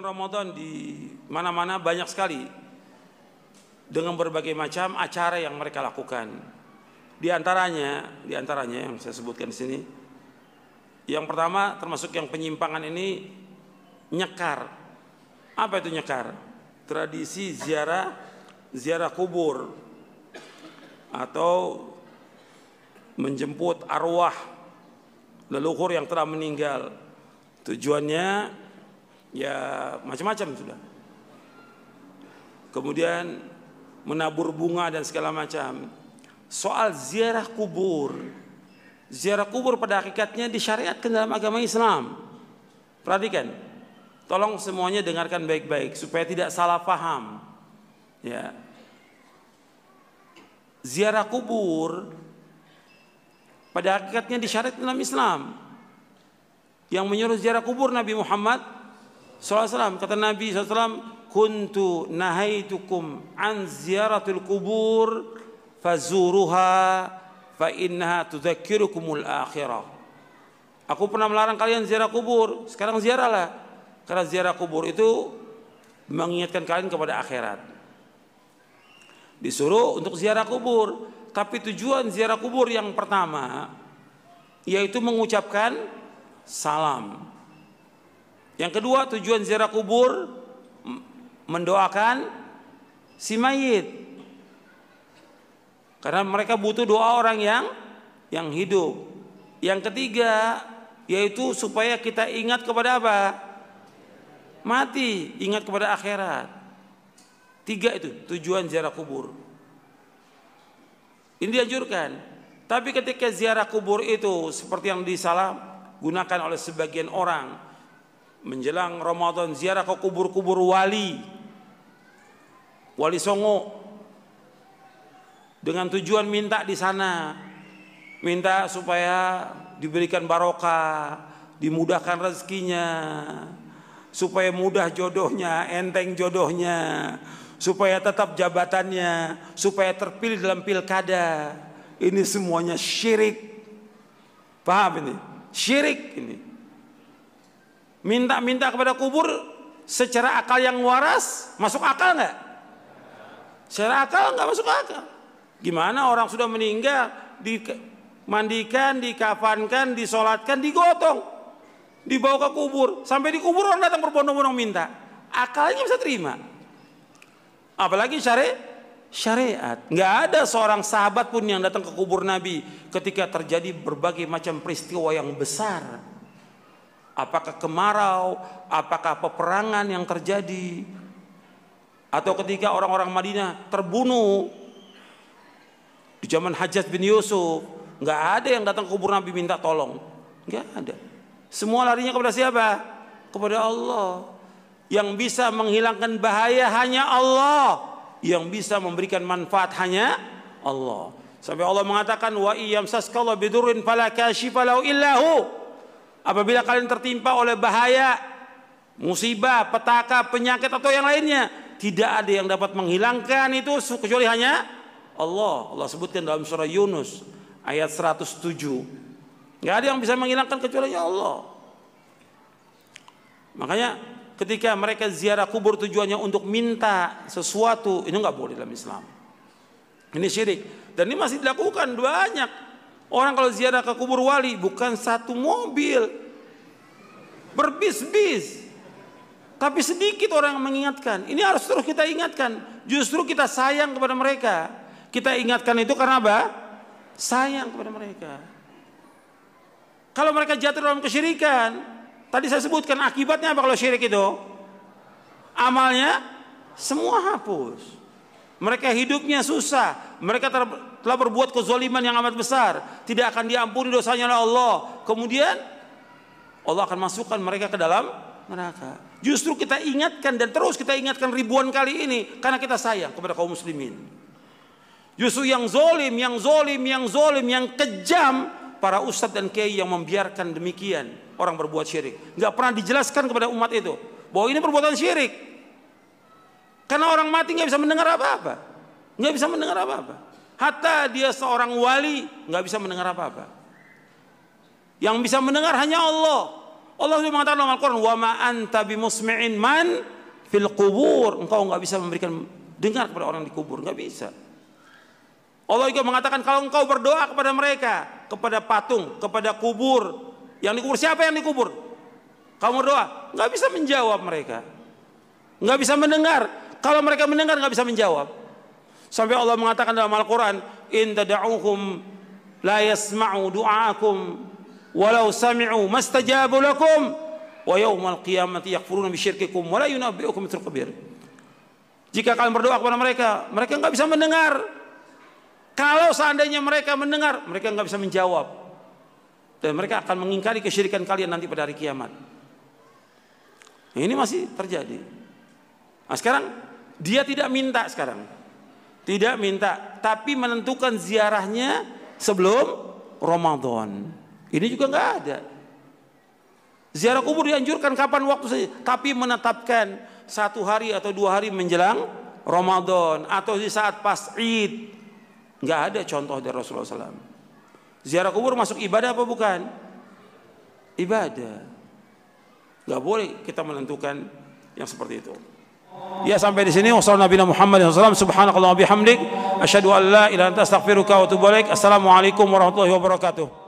bulan Ramadan di mana-mana banyak sekali dengan berbagai macam acara yang mereka lakukan. Di antaranya yang saya sebutkan di sini. Yang pertama termasuk yang penyimpangan ini nyekar. Apa itu nyekar? Tradisi ziarah kubur atau menjemput arwah leluhur yang telah meninggal. Tujuannya ya macam-macam sudah. Kemudian menabur bunga dan segala macam. Soal ziarah kubur pada hakikatnya disyariatkan dalam agama Islam. Perhatikan, tolong semuanya dengarkan baik-baik supaya tidak salah paham. Ya, ziarah kubur pada hakikatnya disyariatkan dalam Islam. Yang menyuruh ziarah kubur Nabi Muhammad SAW. Kata Nabi SAW, kuntu nahaitukum an ziaratul kubur fazuruha fa innaha tudzakirukumul akhirah. Aku pernah melarang kalian ziarah kubur, sekarang ziarahlah. Karena ziarah kubur itu mengingatkan kalian kepada akhirat. Disuruh untuk ziarah kubur, tapi tujuan ziarah kubur yang pertama yaitu mengucapkan salam. Yang kedua tujuan ziarah kubur mendoakan si mayit. Karena mereka butuh doa orang yang hidup. Yang ketiga yaitu supaya kita ingat kepada apa? Mati, ingat kepada akhirat. Tiga itu tujuan ziarah kubur. Ini dianjurkan. Tapi ketika ziarah kubur itu seperti yang disalahgunakan oleh sebagian orang, menjelang Ramadan ziarah ke kubur-kubur wali Songo, dengan tujuan minta di sana, minta supaya diberikan barokah, dimudahkan rezekinya, supaya mudah jodohnya, enteng jodohnya, supaya tetap jabatannya, supaya terpilih dalam pilkada. Ini semuanya syirik. Paham ini? Syirik ini. Minta-minta kepada kubur secara akal yang waras, masuk akal nggak? Secara akal nggak masuk akal. Gimana orang sudah meninggal, dimandikan, dikafankan, disolatkan, digotong, dibawa ke kubur, sampai di kubur orang datang berbondong-bondong minta. Akalnya bisa terima. Apalagi syariat. Nggak ada seorang sahabat pun yang datang ke kubur Nabi ketika terjadi berbagai macam peristiwa yang besar. Apakah kemarau, apakah peperangan yang terjadi, atau ketika orang-orang Madinah terbunuh di zaman Hajjaj bin Yusuf, nggak ada yang datang ke kubur Nabi minta tolong, nggak ada. Semua larinya kepada siapa? Kepada Allah. Yang bisa menghilangkan bahaya hanya Allah, yang bisa memberikan manfaat hanya Allah. Sampai Allah mengatakan, wa iyamsaskallahu bidurrin fala kashifa lahu illahu. Apabila kalian tertimpa oleh bahaya, musibah, petaka, penyakit atau yang lainnya, tidak ada yang dapat menghilangkan itu kecuali hanya Allah. Allah sebutkan dalam surah Yunus ayat 107. Nggak ada yang bisa menghilangkan kecuali Allah. Makanya ketika mereka ziarah kubur tujuannya untuk minta sesuatu, ini nggak boleh dalam Islam. Ini syirik. Dan ini masih dilakukan banyak. Orang kalau ziarah ke kubur wali bukan satu mobil, berbis-bis. Tapi sedikit orang yang mengingatkan. Ini harus terus kita ingatkan. Justru kita sayang kepada mereka. Kita ingatkan itu karena apa? Sayang kepada mereka. Kalau mereka jatuh dalam kesyirikan, tadi saya sebutkan akibatnya apa kalau syirik itu? Amalnya semua hapus. Mereka hidupnya susah. Mereka telah berbuat kezaliman yang amat besar. Tidak akan diampuni dosanya oleh Allah. Kemudian Allah akan masukkan mereka ke dalam neraka. Justru kita ingatkan dan terus kita ingatkan ribuan kali ini karena kita sayang kepada kaum muslimin. Justru yang zolim, yang kejam para ustadz dan kiai yang membiarkan demikian orang berbuat syirik. Nggak pernah dijelaskan kepada umat itu bahwa ini perbuatan syirik. Karena orang mati nggak bisa mendengar apa-apa, nggak bisa mendengar apa-apa. Hatta dia seorang wali nggak bisa mendengar apa-apa. Yang bisa mendengar hanya Allah. Allah sudah mengatakan dalam Al-Quran, wa ma anta bimusmi'in man fil qubur. Engkau nggak bisa memberikan dengar kepada orang di kubur, nggak bisa. Allah juga mengatakan kalau engkau berdoa kepada mereka, kepada patung, kepada kubur, yang dikubur siapa yang dikubur? Kamu berdoa, nggak bisa menjawab mereka, nggak bisa mendengar. Kalau mereka mendengar nggak bisa menjawab. Sampai Allah mengatakan dalam Al-Quran, in tad'uhum la yasma'u du'aakum walau sami'u mastajabu lakum wa yawmal qiyamati yakfuruna bisyirkikum wa la yunabbi'ukum mithlu khabir. Jika kalian berdoa kepada mereka, mereka nggak bisa mendengar. Kalau seandainya mereka mendengar, mereka nggak bisa menjawab, dan mereka akan mengingkari kesyirikan kalian nanti pada hari kiamat. Ini masih terjadi. Nah, sekarang dia tidak minta sekarang, tidak minta, tapi menentukan ziarahnya sebelum Ramadan. Ini juga nggak ada. Ziarah kubur dianjurkan kapan waktu saja, tapi menetapkan 1 hari atau 2 hari menjelang Ramadan atau di saat pas Id. Nggak ada contoh dari Rasulullah SAW. Ziarah kubur masuk ibadah apa bukan? Ibadah. Nggak boleh kita menentukan yang seperti itu. Ya, sampai di sini. Wassalamualaikum warahmatullahi wabarakatuh. Subhanakallahumma bihamdik, asyhadu an la ilaha illa anta astaghfiruka wa atubu ilaik. Assalamualaikum warahmatullahi wabarakatuh.